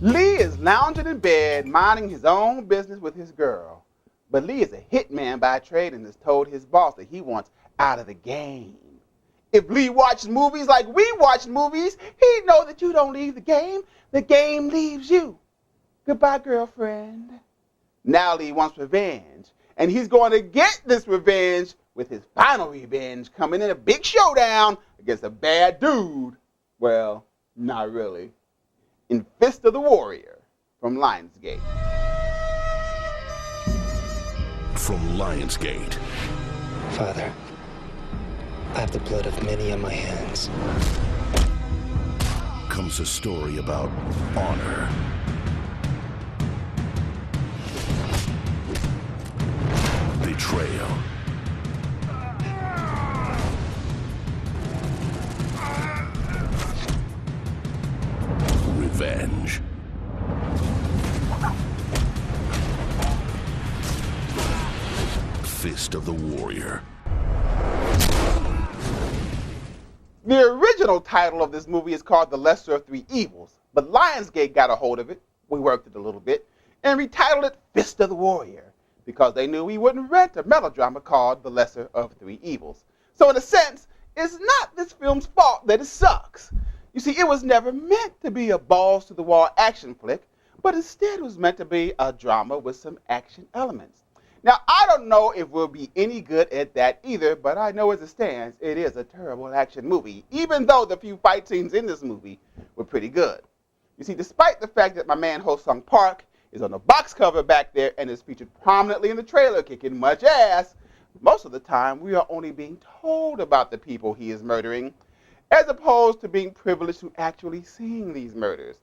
Lee is lounging in bed, minding his own business with his girl. But Lee is a hitman by trade and has told his boss that he wants out of the game. If Lee watches movies like we watch movies, he'd know that you don't leave the game leaves you. Goodbye, girlfriend. Now Lee wants revenge, and he's going to get this revenge with his final revenge coming in a big showdown against a bad dude. Well, not really. In Fist of the Warrior from Lionsgate. From Lionsgate. Father, I have the blood of many on my hands. Comes a story about honor. Betrayal. Revenge. Fist of the Warrior. The original title of this movie is called The Lesser of Three Evils, but Lionsgate got a hold of it, we worked it a little bit, and retitled it Fist of the Warrior, because they knew we wouldn't rent a melodrama called The Lesser of Three Evils. So in a sense, it's not this film's fault that it sucks. You see, it was never meant to be a balls-to-the-wall action flick, but instead was meant to be a drama with some action elements. Now, I don't know if we'll be any good at that either, but I know as it stands, it is a terrible action movie, even though the few fight scenes in this movie were pretty good. You see, despite the fact that my man Ho Sung Park is on the box cover back there and is featured prominently in the trailer kicking much ass, most of the time we are only being told about the people he is murdering, as opposed to being privileged to actually seeing these murders.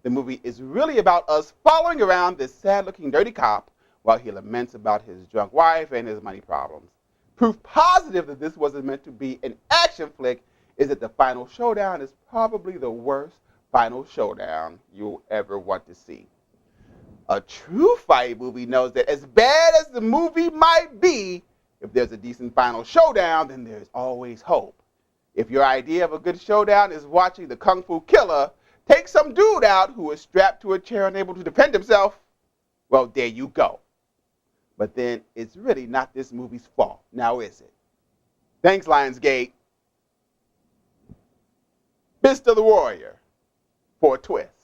The movie is really about us following around this sad-looking dirty cop while he laments about his drunk wife and his money problems. Proof positive that this wasn't meant to be an action flick is that the final showdown is probably the worst final showdown you'll ever want to see. A true fight movie knows that as bad as the movie might be, if there's a decent final showdown, then there's always hope. If your idea of a good showdown is watching the Kung Fu Killer take some dude out who is strapped to a chair unable to defend himself, well, there you go. But then it's really not this movie's fault, now is it? Thanks, Lionsgate. Fist of the Warrior for a twist.